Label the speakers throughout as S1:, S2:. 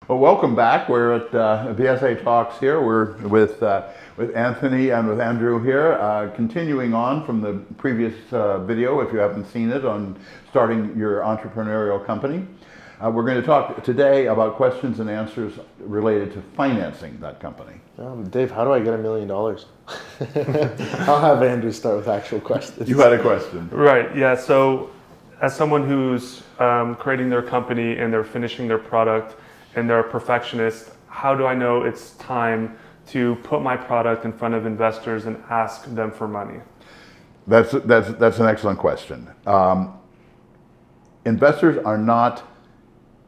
S1: Well, welcome back. We're at BSA Talks here. We're with Anthony and with Andrew here, continuing on from the previous video, if you haven't seen it, on starting your entrepreneurial company. We're going to talk today about questions and answers related to financing that company.
S2: Dave, how do I get $1 million? I'll have Andrew start with actual questions.
S1: You had a question.
S3: Right, yeah. So as someone who's creating their company and they're finishing their product and they're a perfectionist, how do I know it's time to put my product in front of investors and ask them for money?
S1: That's an excellent question. Investors are not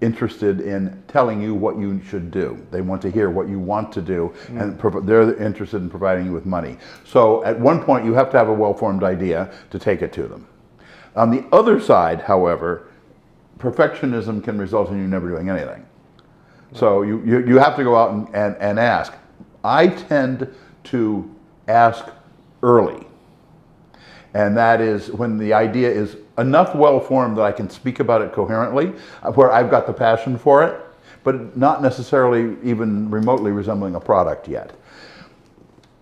S1: interested in telling you what you should do. They want to hear what you want to do, and they're interested in providing you with money. So at one point you have to have a well-formed idea to take it to them. On the other side, however, perfectionism can result in you never doing anything. So you have to go out and ask. I tend to ask early. And that is when the idea is enough well-formed that I can speak about it coherently, where I've got the passion for it, but not necessarily even remotely resembling a product yet.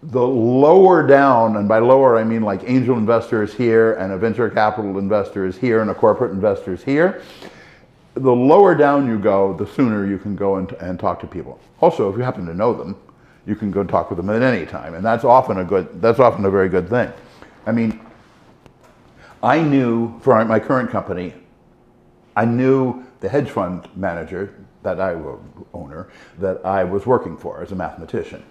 S1: The lower down, and by lower I mean like angel investor is here, and a venture capital investor is here, and a corporate investor is here. The lower down you go, the sooner you can go and talk to people. Also, if you happen to know them, you can go talk with them at any time, and that's often a very good thing. I mean, I knew, for my current company, I knew the hedge fund manager owner that I was working for as a mathematician.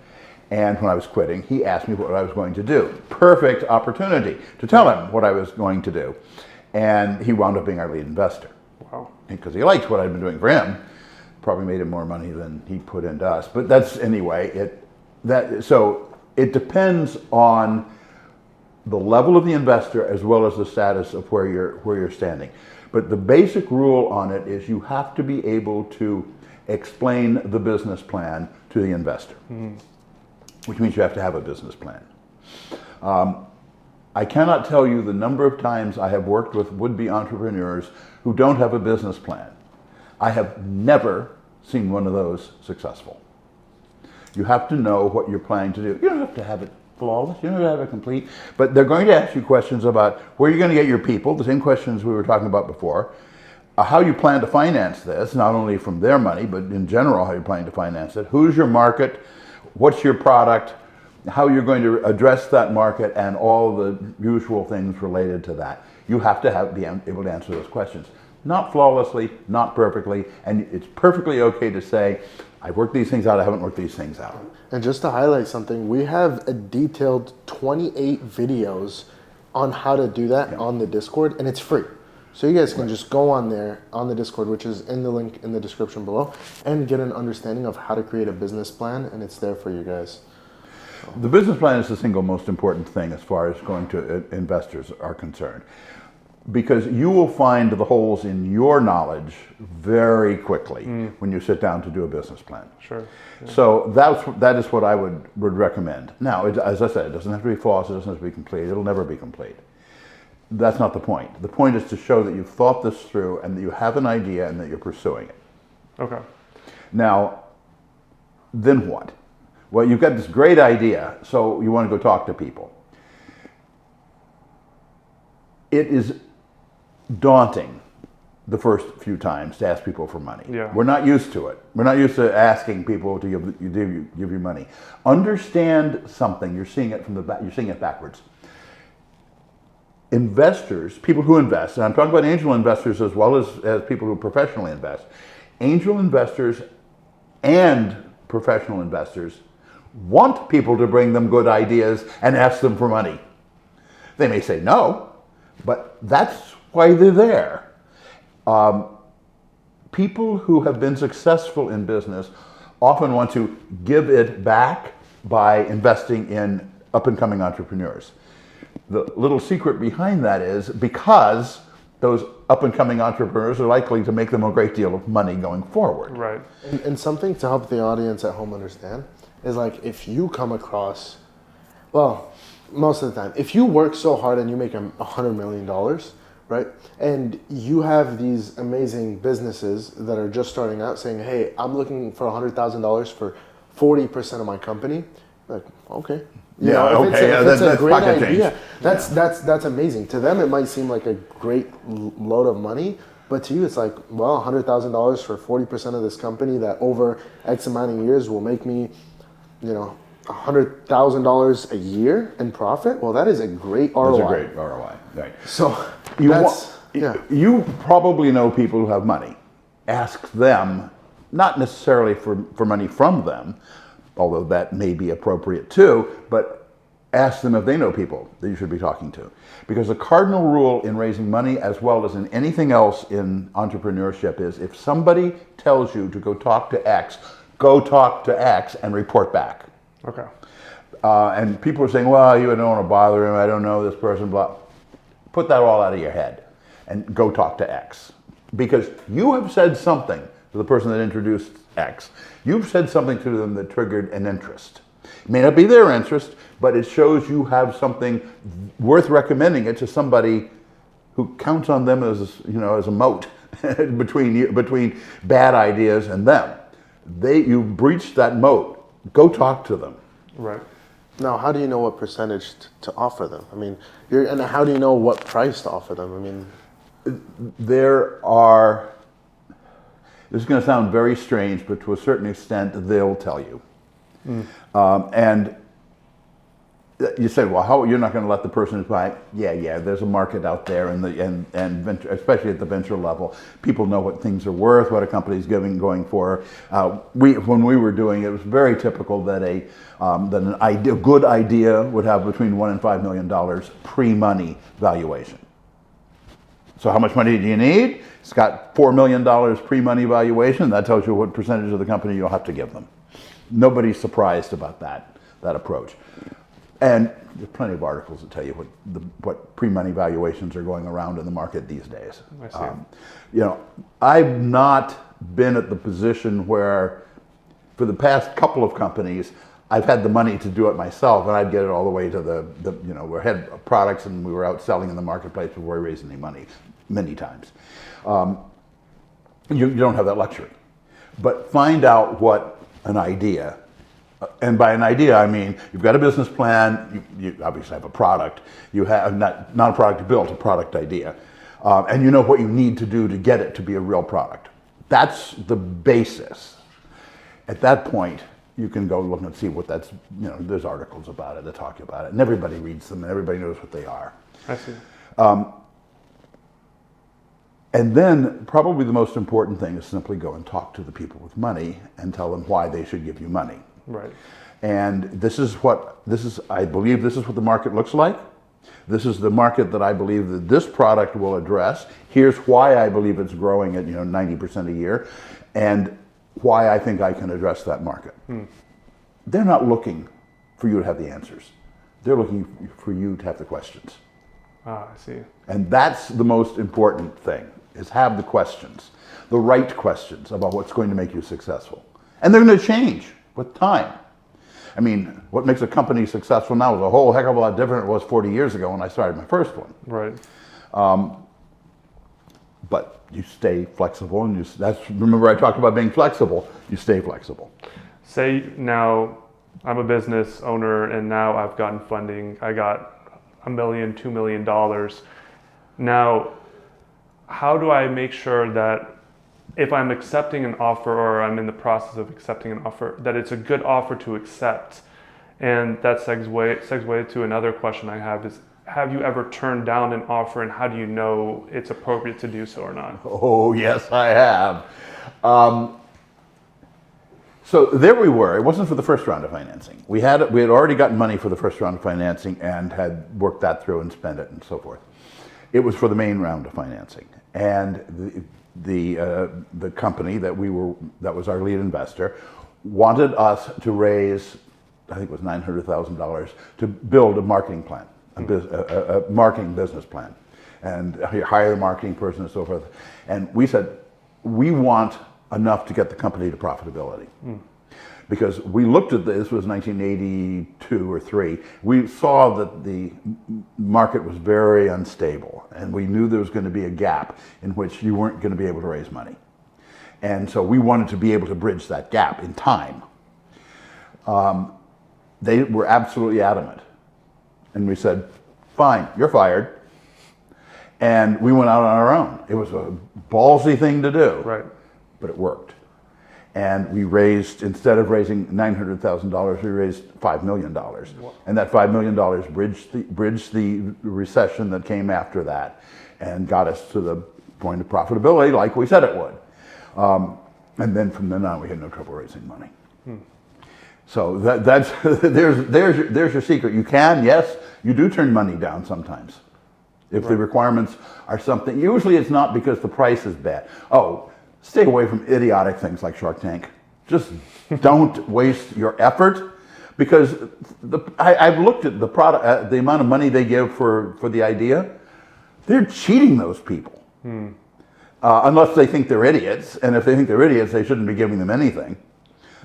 S1: And when I was quitting, he asked me what I was going to do. Perfect opportunity to tell him what I was going to do. And he wound up being our lead investor.
S3: Wow.
S1: Because he liked what I'd been doing for him. Probably made him more money than he put into us. But that's, anyway, so it depends on the level of the investor as well as the status of where you're standing. But the basic rule on it is you have to be able to explain the business plan to the investor, which means you have to have a business plan. I cannot tell you the number of times I have worked with would-be entrepreneurs who don't have a business plan. I have never seen one of those successful. You have to know what you're planning to do. You don't have to have it flawless, you don't have to have it complete, but they're going to ask you questions about where you're going to get your people, the same questions we were talking about before, how you plan to finance this, not only from their money, but in general how you're planning to finance it, who's your market, what's your product, how you're going to address that market, and all the usual things related to that. You have to be able to answer those questions. Not flawlessly, not perfectly, and it's perfectly okay to say, I've worked these things out, I haven't worked these things out.
S2: And just to highlight something, we have a detailed 28 videos on how to do that on the Discord, and it's free. So you guys can just go on there, on the Discord, which is in the link in the description below, and get an understanding of how to create a business plan, and it's there for you guys.
S1: The business plan is the single most important thing as far as going to investors are concerned, because you will find the holes in your knowledge very quickly when you sit down to do a business plan.
S3: Sure. Yeah.
S1: So that is what I would recommend. Now, as I said, it doesn't have to be flawless, it doesn't have to be complete, it'll never be complete. That's not the point. The point is to show that you've thought this through and that you have an idea and that you're pursuing it.
S3: Okay.
S1: Now, then what? Well, you've got this great idea, so you want to go talk to people. It is daunting the first few times to ask people for money.
S3: Yeah.
S1: We're not used to it. We're not used to asking people to give you money. Understand something. You're seeing it from the back. You're seeing it backwards. Investors, people who invest, and I'm talking about angel investors as well as people who professionally invest. Angel investors and professional investors want people to bring them good ideas and ask them for money. They may say no, but that's why they're there. People who have been successful in business often want to give it back by investing in up-and-coming entrepreneurs. The little secret behind that is because those up-and-coming entrepreneurs are likely to make them a great deal of money going forward.
S3: Right.
S2: And something to help the audience at home understand is like if you come across, well, most of the time, if you work so hard and you make $100 million, right? And you have these amazing businesses that are just starting out saying, hey, I'm looking for $100,000 for 40% of my company. Like, okay. You know, if it's a great idea, that's amazing. To them, it might seem like a great load of money, but to you, it's like, well, $100,000 for 40% of this company that over X amount of years will make me, you know, $100,000 a year in profit. Well, that is a great ROI.
S1: That's a great ROI, right?
S2: So
S1: you probably know people who have money. Ask them, not necessarily for money from them, although that may be appropriate too, but ask them if they know people that you should be talking to. Because the cardinal rule in raising money, as well as in anything else in entrepreneurship, is if somebody tells you to go talk to X, go talk to X and report back.
S3: Okay.
S1: And people are saying, well, you don't want to bother him, I don't know this person, blah. Put that all out of your head and go talk to X. Because you have said something to the person that introduced X. You've said something to them that triggered an interest. It may not be their interest, but it shows you have something worth recommending it to somebody who counts on them as, you know, as a moat between bad ideas and them. You breached that moat. Go talk to them.
S3: Right.
S2: Now, how do you know what percentage to offer them? I mean, and how do you know what price to offer them? I mean,
S1: this is going to sound very strange, but to a certain extent, they'll tell you. And you say, well, how you're not going to let the person buy? Yeah. There's a market out there, and venture, especially at the venture level, people know what things are worth, what a company's going for. When we were doing it, it was very typical that a good idea would have between $1 and $5 million pre-money valuation. So how much money do you need? It's got $4 million pre-money valuation. That tells you what percentage of the company you'll have to give them. Nobody's surprised about that approach. And there's plenty of articles that tell you what pre-money valuations are going around in the market these days.
S3: I see.
S1: You know, I've not been at the position where, for the past couple of companies, I've had the money to do it myself, and I'd get it all the way to we had products and we were out selling in the marketplace before we raised any money, many times. You don't have that luxury. But find out what an idea, and by an idea I mean you've got a business plan, you obviously have a product, you have not a product built, a product idea, and you know what you need to do to get it to be a real product. That's the basis. At that point, you can go look and see what that's, you know, there's articles about it that talk about it, and everybody reads them, and everybody knows what they are.
S3: I see.
S1: And then probably the most important thing is simply go and talk to the people with money and tell them why they should give you money.
S3: Right.
S1: And I believe this is what the market looks like. This is the market that I believe that this product will address. Here's why I believe it's growing at 90% a year, and why I think I can address that market. They're not looking for you to have the answers. They're looking for you to have the questions.
S3: I see.
S1: And that's the most important thing, is have the questions, the right questions about what's going to make you successful. And they're going to change with time. I mean, what makes a company successful now is a whole heck of a lot different than it was 40 years ago when I started my first one.
S3: Right.
S1: But you stay flexible, and remember I talked about being flexible. You stay flexible.
S3: Say now I'm a business owner and now I've gotten funding. I got $1 million, $2 million. Now, how do I make sure that if I'm accepting an offer, or I'm in the process of accepting an offer, that it's a good offer to accept? And that segues to another question I have is, have you ever turned down an offer, and how do you know it's appropriate to do so or not?
S1: Oh, yes, I have. So there we were. It wasn't for the first round of financing. We had already gotten money for the first round of financing and had worked that through and spent it and so forth. It was for the main round of financing, and the company that was our lead investor wanted us to raise, I think it was $900,000, to build a marketing plan, a marketing business plan, and hire a marketing person and so forth. And we said, we want enough to get the company to profitability. because we looked at this was 1982 or 3. We saw that the market was very unstable, and we knew there was going to be a gap in which you weren't going to be able to raise money. And so we wanted to be able to bridge that gap in time. They were absolutely adamant. And we said, fine, you're fired. And we went out on our own. It was a ballsy thing to do,
S3: Right.
S1: but it worked. And we raised, instead of raising $900,000, we raised $5 million. And that $5 million bridged the recession that came after that and got us to the point of profitability like we said it would. And then from then on, we had no trouble raising money. So that's there's your secret. You can, yes, you do turn money down sometimes. If the requirements are something, usually it's not because the price is bad. Oh, stay away from idiotic things like Shark Tank. Just don't waste your effort, because I've looked at the product, the amount of money they give for the idea. They're cheating those people. Unless they think they're idiots, and if they think they're idiots, they shouldn't be giving them anything.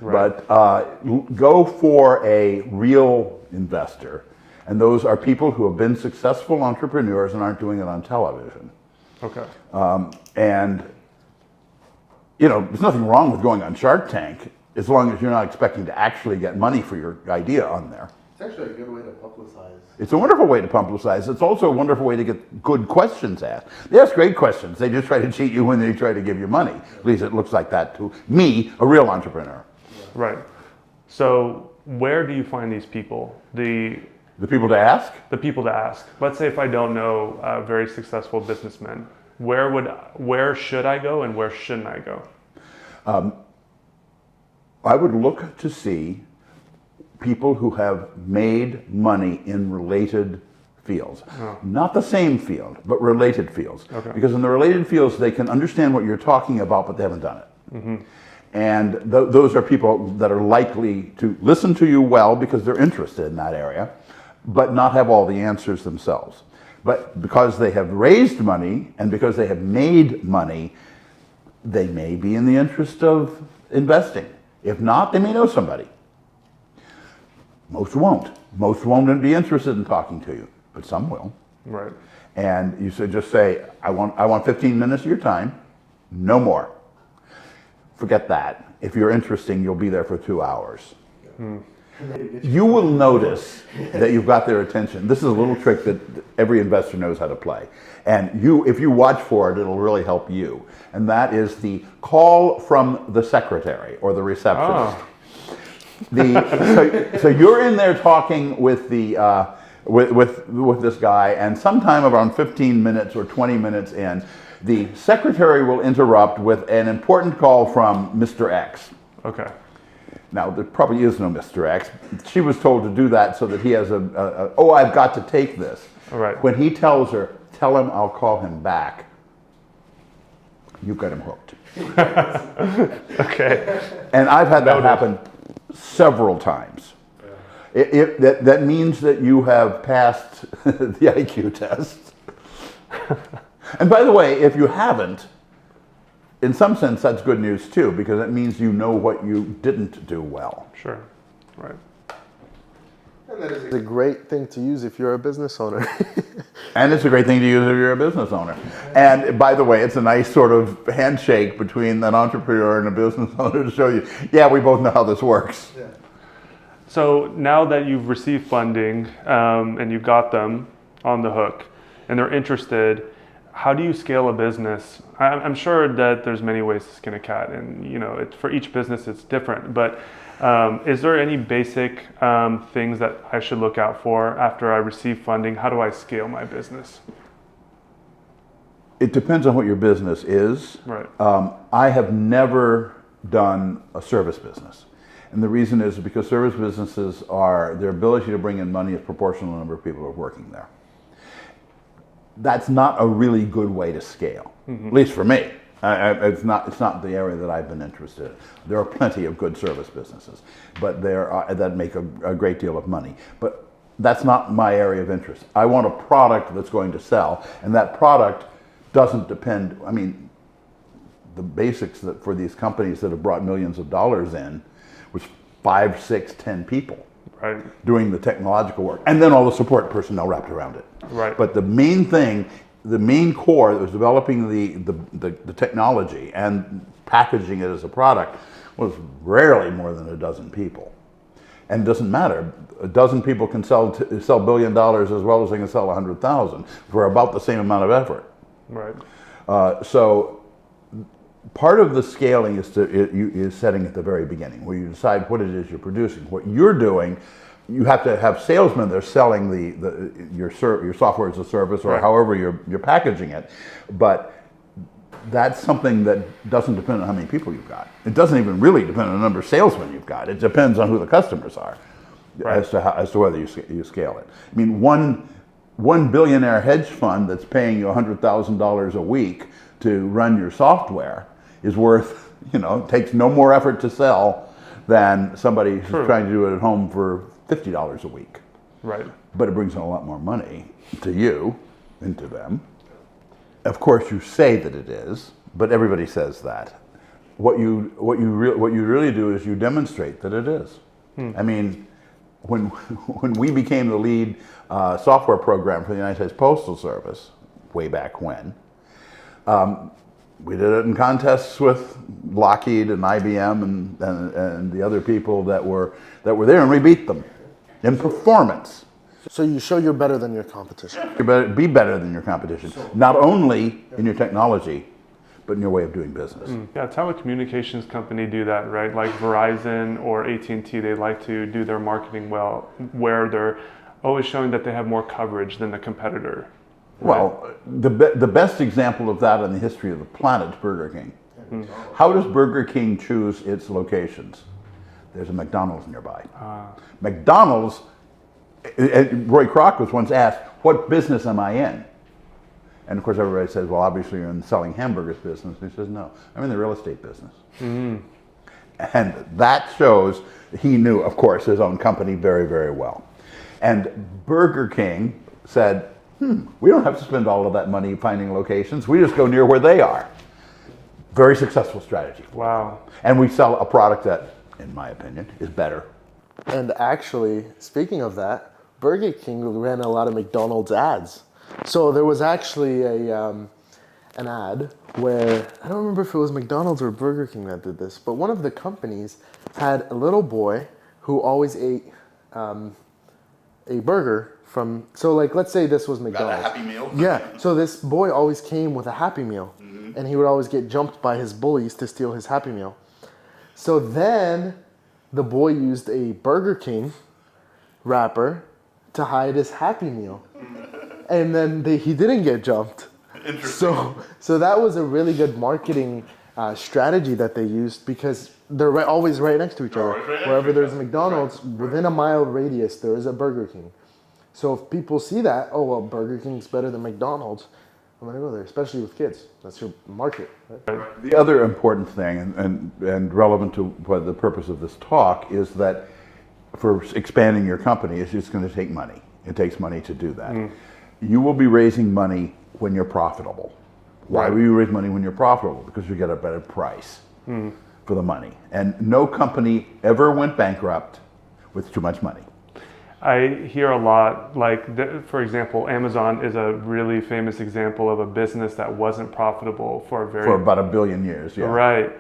S1: Right. But go for a real investor, and those are people who have been successful entrepreneurs and aren't doing it on television.
S3: Okay.
S1: And you know, there's nothing wrong with going on Shark Tank as long as you're not expecting to actually get money for your idea on there.
S2: It's actually a good way to publicize.
S1: It's a wonderful way to publicize. It's also a wonderful way to get good questions asked. They ask great questions. They just try to cheat you when they try to give you money. At least it looks like that to me, a real entrepreneur.
S3: Right. So where do you find these people? The
S1: people to ask?
S3: The people to ask. Let's say if I don't know very successful businessmen, where should I go and where shouldn't I go?
S1: I would look to see people who have made money in related fields. Not the same field, but related fields.
S3: Okay.
S1: Because in the related fields, they can understand what you're talking about, but they haven't done it. And those are people that are likely to listen to you well because they're interested in that area, but not have all the answers themselves. But because they have raised money and because they have made money, they may be in the interest of investing. If not, they may know somebody. Most won't. Most won't be interested in talking to you, but some will.
S3: Right.
S1: And you should just say, I want 15 minutes of your time, no more. Forget that. If you're interesting, you'll be there for 2 hours. You will notice that you've got their attention. This is a little trick that every investor knows how to play. And if you watch for it, it'll really help you. And that is the call from the secretary or the receptionist. So you're in there talking with the with this guy, and sometime around 15 minutes or 20 minutes in, the secretary will interrupt with an important call from Mr. X.
S3: Okay.
S1: Now, there probably is no Mr. X. She was told to do that so that he has I've got to take this.
S3: All right.
S1: When he tells her, tell him I'll call him back, you've got him hooked.
S3: Okay.
S1: And I've had that happen several times. That means that you have passed the IQ test. And by the way, if you haven't, in some sense, that's good news too, because it means you know what you didn't do well.
S3: Sure. Right.
S2: And that is a great thing to use if you're a business owner.
S1: And it's a great thing to use if you're a business owner. And by the way, it's a nice sort of handshake between an entrepreneur and a business owner to show you, yeah, we both know how this works.
S2: Yeah.
S3: So now that you've received funding and you've got them on the hook and they're interested, how do you scale a business? I'm sure that there's many ways to skin a cat, and for each business it's different. But is there any basic things that I should look out for after I receive funding? How do I scale my business?
S1: It depends on what your business is.
S3: Right.
S1: I have never done a service business. And the reason is because service businesses their ability to bring in money is proportional to the number of people who are working there. That's not a really good way to scale, at least for me. It's not the area that I've been interested in. There are plenty of good service businesses, but that make a great deal of money. But that's not my area of interest. I want a product that's going to sell, and that product doesn't depend. I mean, the basics for these companies that have brought millions of dollars in, which 5, 6, 10 people
S3: Right.
S1: doing the technological work, and then all the support personnel wrapped around it.
S3: Right.
S1: But the main thing, the main core that was developing the technology and packaging it as a product was rarely more than a dozen people. And it doesn't matter. A dozen people can sell $1 billion as well as they can sell 100,000 for about the same amount of effort.
S3: Right.
S1: So part of the scaling is setting at the very beginning, where you decide what it is you're producing. What you're doing, you have to have salesmen that are selling your software as a service, or
S3: Right.
S1: however you're packaging it. But that's something that doesn't depend on how many people you've got. It doesn't even really depend on the number of salesmen you've got. It depends on who the customers are,
S3: Right.
S1: as to whether you scale it. I mean, one billionaire hedge fund that's paying you $100,000 a week to run your software is worth, takes no more effort to sell than somebody who's
S3: True.
S1: trying to do it at home for $50 a week.
S3: Right.
S1: But it brings in a lot more money to you and to them. Of course, you say that it is, but everybody says that. What you really do is you demonstrate that it is. I mean, when we became the lead software program for the United States Postal Service, way back when, we did it in contests with Lockheed and IBM and the other people that were there, and we beat them in performance.
S2: So you show you're better than your competition.
S1: You better be better than your competition, not only in your technology, but in your way of doing business.
S3: Yeah, telecommunications company do that, right? Like Verizon or AT&T, they like to do their marketing well, where they're always showing that they have more coverage than the competitor.
S1: Well, the best example of that in the history of the planet is Burger King. How does Burger King choose its locations? There's a McDonald's nearby. McDonald's, Roy Kroc was once asked, what business am I in? And of course everybody says, well, obviously you're in the selling hamburgers business. He says, no, I'm in the real estate business. And that shows he knew, of course, his own company very, very well. And Burger King said, we don't have to spend all of that money finding locations. We just go near where they are. Very successful strategy.
S3: Wow.
S1: And we sell a product that, in my opinion, is better.
S2: And actually, speaking of that, Burger King ran a lot of McDonald's ads. So there was actually an ad where, I don't remember if it was McDonald's or Burger King that did this, but one of the companies had a little boy who always ate a burger from, so like, let's say this was McDonald's.
S1: Happy Meal?
S2: Yeah, so this boy always came with a Happy Meal, and he would always get jumped by his bullies to steal his Happy Meal. So then the boy used a Burger King wrapper to hide his Happy Meal. And then he didn't get jumped. So that was a really good marketing strategy that they used, because they're always right next to each other. Wherever there's a McDonald's, within a mile radius, there is a Burger King. So if people see that, oh, well, Burger King's better than McDonald's, I'm going to go there, especially with kids. That's your market. Right?
S1: The other important thing, and relevant to what the purpose of this talk, is that for expanding your company, it's just going to take money. It takes money to do that. You will be raising money when you're profitable. Why will you raise money when you're profitable? Because you get a better price for the money. And no company ever went bankrupt with too much money.
S3: I hear a lot, like, for example, Amazon is a really famous example of a business that wasn't profitable for
S1: about 1 billion years. Yeah.
S3: Right.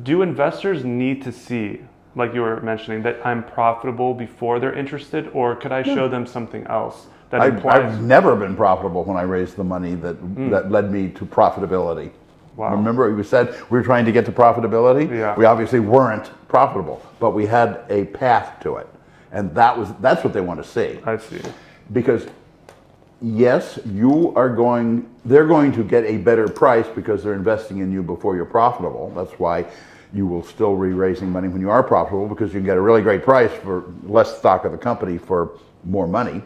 S3: Do investors need to see, like you were mentioning, that I'm profitable before they're interested, or could I show them something else that implies?
S1: I've never been profitable when I raised the money that led me to profitability.
S3: Wow.
S1: Remember we said we were trying to get to profitability?
S3: Yeah.
S1: We obviously weren't profitable, but we had a path to it. And that's what they want to see.
S3: I see.
S1: Because yes, they're going to get a better price because they're investing in you before you're profitable. That's why you will still be raising money when you are profitable, because you can get a really great price for less stock of the company for more money.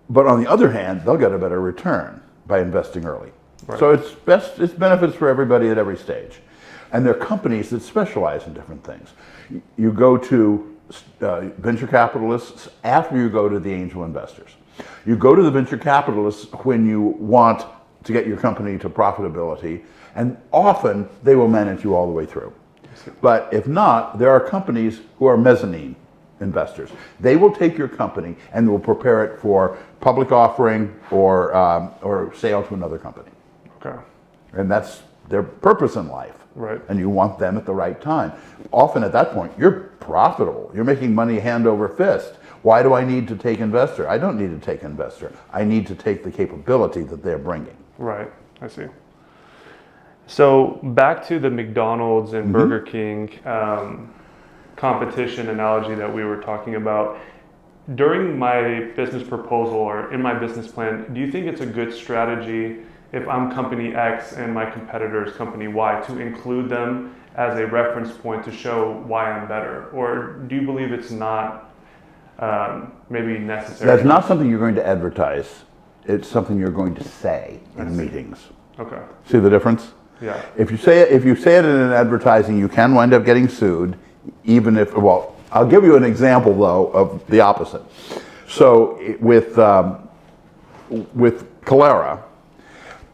S1: But on the other hand, they'll get a better return by investing early. Right. So it's benefits for everybody at every stage. And there are companies that specialize in different things. You go to venture capitalists after you go to the angel investors. You go to the venture capitalists when you want to get your company to profitability, and often they will manage you all the way through. But if not, there are companies who are mezzanine investors. They will take your company and will prepare it for public offering or sale to another company.
S3: Okay.
S1: And that's their purpose in life.
S3: Right.
S1: And you want them at the right time. Often at that point, you're profitable. You're making money hand over fist. Why do I need to take investor? I don't need to take investor. I need to take the capability that they're bringing.
S3: Right. I see. So back to the McDonald's and Burger King competition analogy that we were talking about. During my business proposal or in my business plan, do you think it's a good strategy if I'm company X and my competitor is company Y to include them as a reference point to show why I'm better? Or do you believe it's not maybe necessary?
S1: That's not something you're going to advertise. It's something you're going to say in meetings.
S3: Okay.
S1: See the difference?
S3: Yeah.
S1: If you say it in an advertising, you can wind up getting sued, even if, well, I'll give you an example though of the opposite. So with Calera,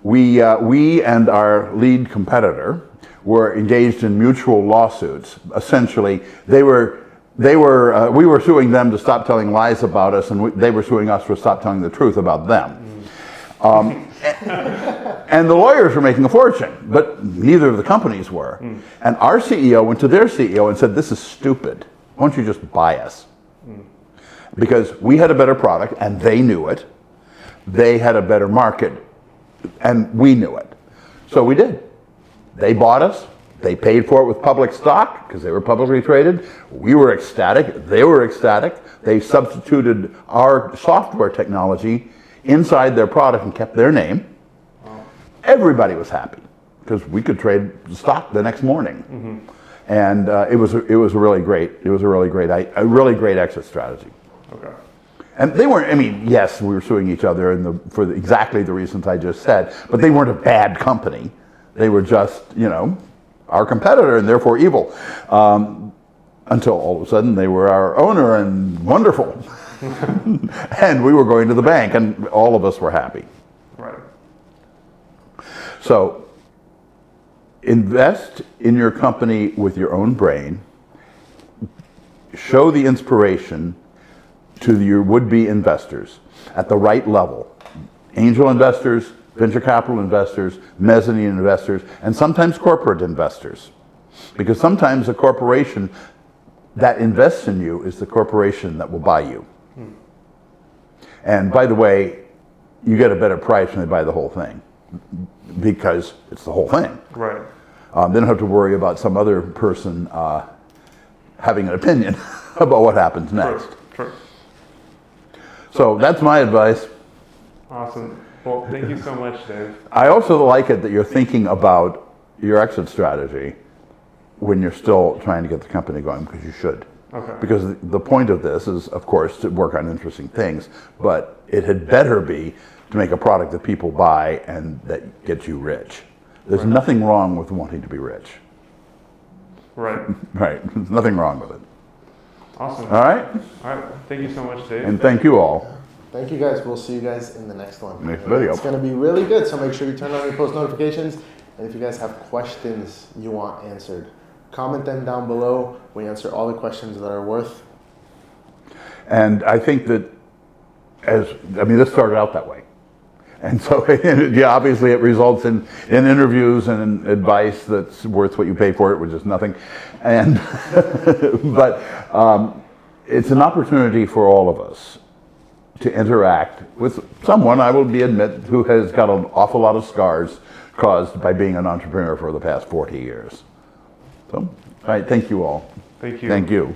S1: we and our lead competitor were engaged in mutual lawsuits. Essentially, we were suing them to stop telling lies about us, and they were suing us for stop telling the truth about them. And the lawyers were making a fortune, but neither of the companies were. And our CEO went to their CEO and said, "This is stupid. Why don't you just buy us?" Because we had a better product, and they knew it. They had a better market, and we knew it. So we did. They bought us. They paid for it with public stock because they were publicly traded. We were ecstatic. They were ecstatic. They substituted our software technology inside their product and kept their name. Everybody was happy because we could trade the stock the next morning. And it was a really great exit strategy.
S3: Okay.
S1: And they weren't, I mean, yes, we were suing each other for exactly the reasons I just said, but they weren't a bad company. They were just, our competitor and therefore evil. Until all of a sudden they were our owner and wonderful. And we were going to the bank and all of us were happy.
S3: Right.
S1: So invest in your company with your own brain. Show the inspiration to your would-be investors at the right level. Angel investors, venture capital investors, mezzanine investors, and sometimes corporate investors. Because sometimes a corporation that invests in you is the corporation that will buy you. And by the way, you get a better price when they buy the whole thing because it's the whole thing.
S3: Right.
S1: They don't have to worry about some other person having an opinion about what happens next.
S3: True.
S1: So that's my advice.
S3: Awesome. Well, thank you so much, Dave.
S1: I also like it that you're thinking about your exit strategy when you're still trying to get the company going, because you should.
S3: Okay.
S1: Because the point of this is, of course, to work on interesting things, but it had better be to make a product that people buy and that gets you rich. There's nothing wrong with wanting to be rich.
S3: Right.
S1: Right. There's nothing wrong with it.
S3: Awesome.
S1: All right?
S3: All right. Thank you so much, Dave.
S1: And thank you all.
S2: Thank you guys. We'll see you guys in the next one.
S1: Next video.
S2: It's going to be really good, so make sure you turn on your post notifications. And if you guys have questions you want answered, comment them down below. We answer all the questions that are worth.
S1: And I think that this started out that way. And so, yeah, obviously it results in interviews and advice that's worth what you pay for it, which is nothing. And but it's an opportunity for all of us to interact with someone, I will admit, who has got an awful lot of scars caused by being an entrepreneur for the past 40 years. So, all right, thank you all.
S3: Thank you.
S1: Thank you.